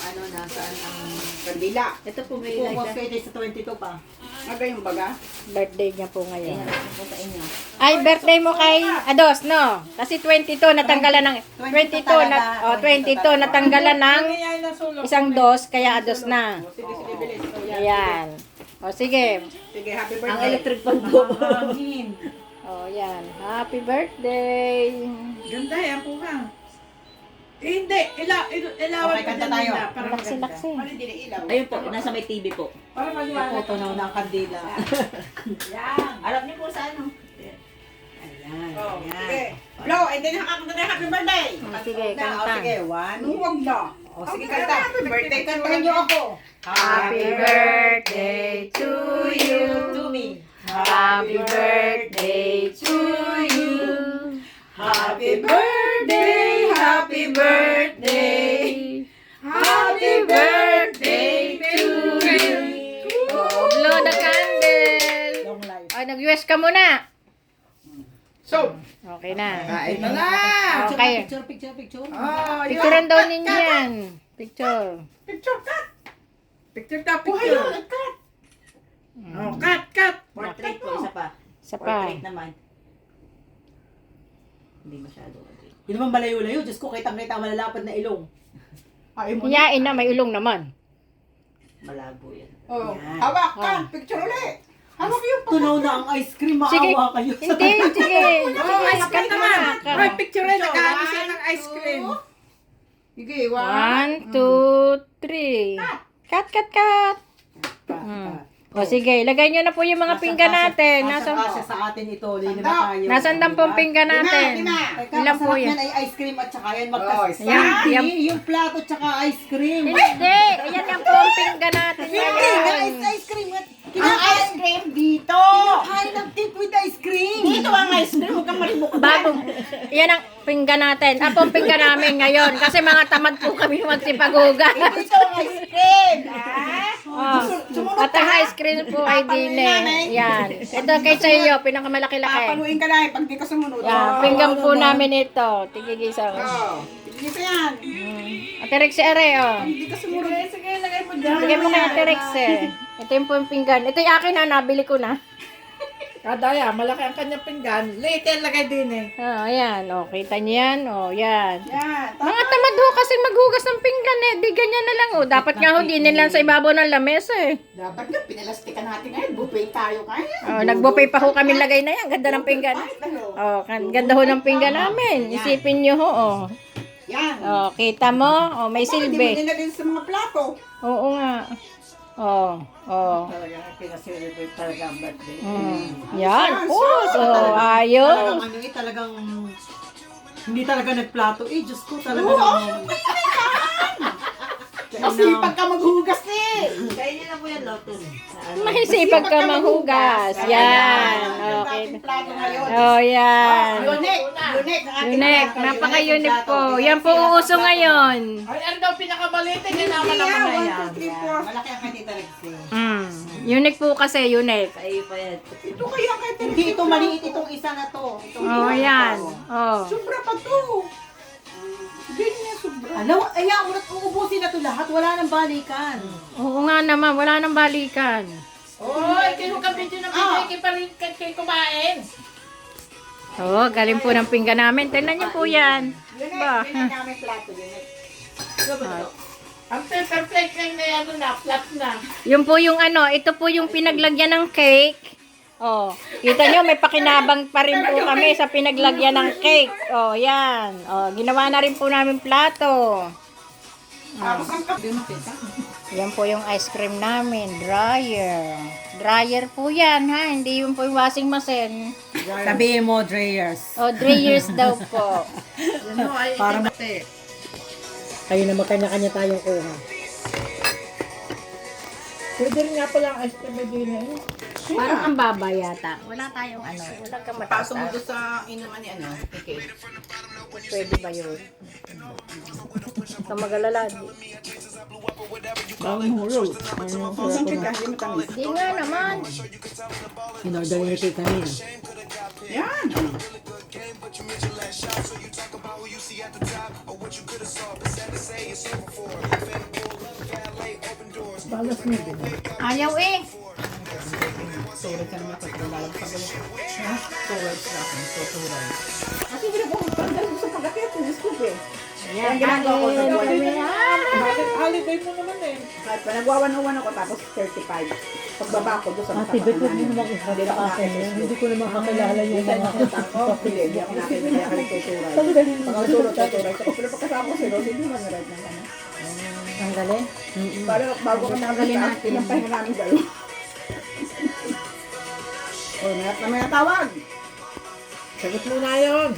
ano, nasaan ang kandila. Ito po may Kung light. pwede sa 22 pa. Aga yung baga. Birthday niya po ngayon. Ayan, po sa inyo. Ay, birthday mo kay Ados, no? Kasi 22 natanggalan ng 22 natanggalan ng isang dos, kaya Ados na. Sige, sige, bilis. O, yan. Ayan. O sige. Sige, happy Ang birthday. electric fan po. O yan. Happy birthday. Ganda yan po ha. Eh, hindi. Ilawan Okay, kanta tayo. Para maganda. Laksi-laksi. Para hindi na ilaw. Ayun po, nasa may TV po. Para maliwanag. Tunaw na ang kandila. Yan. Alam niyo po sa ano? Ayan. Oh, Ayan. sige. Blow, hindi na kakanta na happy birthday. Sige, O, kanta. sige, one. Huwag na. O, sige, Okay, kanta. happy birthday. Kantahan niyo ako. Happy birthday to you. To me. Happy birthday to you. Happy birthday, happy birthday. Happy birthday to you. Oh, blow the candle. Long life. Ay, nag-US ka muna. So, Okay na. kain na na. Okay. Picture. Oh, Picturean daw ninyo yan. Picture. Picture cut. Picture cut, picture. Cut. Oh, cut. Portrait po, isa pa. Isa pa. Portrait naman. Hindi masyado. Hindi naman malayo-layo. Diyos ko, kitang-kita malalapad na ilong. Ay mo. Hiyain na, may ulong naman. Malabo yan. Oh, Yan. hawakan. Picture ulit. Hawak yung Tunaw na ang ice cream. Sige. Maawa kayo. Hindi, sige. Oh, ice cream naman. Ka. Right, picture ulit. Nakaano siya ng ice cream. Sige, 1, 2, 3. Cut. O sige, ilagay nyo na po yung mga pinggan natin. Nasa Nasa, kasya sa atin ito. Lilima tayo. nasan ang pong pinggan natin? Teka, Ilan po masarap yan? yan ay ice cream at saka yan Oh, magkasama. yan. Yung plato at saka ice cream. Hindi, ayan ang pong pinggan natin. Hindi, Ngayon. ice cream. Ang ice cream dito. Kinakain ng cake with ice cream. Dito ang ice cream. Huwag kang malimok. Bagong, yan ang pinggan natin. Ah, pong pinggan namin ngayon. Kasi mga tamad po kami magsipaguga. Dito ang ice cream. Oh. At ang ice cream po ay dine. Yan. Ito kay sa iyo, pinakamalaki-laki. Papaluin ka lang pag di ka sumunod. Yan, pinggan po namin ito. Tigigisa. Oh. Dito yan. Ate Rex si Are, oh. Hindi ka sumunod. Sige, lagay mo dyan. Bigyan mo kay Ate Rex eh. Ito yung po yung pinggan. Ito yung akin na, nabili ko na. Kadaya, malaki ang kanyang pinggan. Little lagay din eh. Oh, ayan. Oh, kita niyo yan. Oh, yan. Yan. Mga tamad ho kasi maghugas ng pinggan eh. Di ganyan na lang oh. Dapat nga ho, di nila sa ibabaw ng lamesa eh. Dapat nga, pinalastikan natin ngayon. Buffet tayo ngayon. Oh, nagbuffet pa ho kami lagay na yan. Ganda ng pinggan. Oh, ganda ho ng pinggan namin. Isipin niyo ho, oh. Yan. Oh, kita mo? Oh, may Hindi mo silbi. nilagay sa mga plato. Oo nga. Oh, oh. Talaga, pinaselebrate talaga ang birthday. Yan. Oh, so Talagang ayos. ano eh, talagang hindi talaga nagplato. Eh, Diyos ko talaga. Masipag ka maghugas eh. Kaya niyo na po yan, Loto. Mahisipag ka mahugas. Yan. Okay. Dating plato ngayon. Oh, yan. Unique. Unique. ang ating Unique. plato. Napaka-unique po. Yan po uso ngayon. Ay, ano daw pinakabalite? Yan naman naman na yan. 1, 2, 3, 4. Malaki ang kanita Rexy. Unique po kasi, unique. Ay, pa yan. Ito kaya kay Hindi ito maliit itong isa na to. Itong Oh, yan. Oh. Sobra pa to. Hindi niya sobra. Alam, ayan, uubusin na to lahat. Wala nang balikan. Oo nga naman, wala nang balikan. Oy, kayo ka video ng video. Kayo pa rin kayo kumain. Oh, galing po ng pinggan namin. Tingnan niyo po yan. Unique. Ba? Yan ang aming plato. Unique. Ang paper plate lang na yan na, flat na. Yun po yung ano, ito po yung pinaglagyan ng cake. Oh, kita nyo, may pakinabang pa rin po kami sa pinaglagyan ng cake. Oh, yan. Oh, ginawa na rin po namin plato. Tapos ang Yan po yung ice cream namin, dryer. Dryer po yan, ha? Hindi yun po yung washing machine. Sabihin mo, Dreyers. Oh, dryers daw po. ano ay Para mate. Kayo na magkanya-kanya tayong kuha. Pwede rin nga pala ang ice cream din eh. Parang ang baba yata. Wala tayong ano, wala kang Pasok mo mataas. doon sa inuman ni ano, okay. Pwede ba yun? Ito mag-alala. Bawang hulog. Pasok kita, hindi matamis. Di nga naman. In-order ni Kate kanina. Yan. So you talk about who you see at the top or what you could have saw. But sad to say, it's over for. Balas mo din. Ayaw eh. Storage naman ako. Lalabas sa gulo. Ha? Storage na ako. Storage. Kasi pinag-umpagdal ko sa pagkakit. Scoop eh. Yan, ginagawa ko sa buwan. Holiday mo naman eh. Kahit pa nagwawan-uwan ako tapos 35. Pagbaba ko doon sa Ate, ba't huwag mo naman Hindi na ako isa nakakita. Hindi ko naman kakilala yung Minsan mga nakita ko, hindi ako nakita, hindi ako nagtuturay. Pag ako tuturay ko, pero pagkasama ko si Rose, hindi man na-ride na kami. Ang galing. Para bago ka nakakita, pinapahinga namin dalawa. O, may natawag. Sagot mo na yun.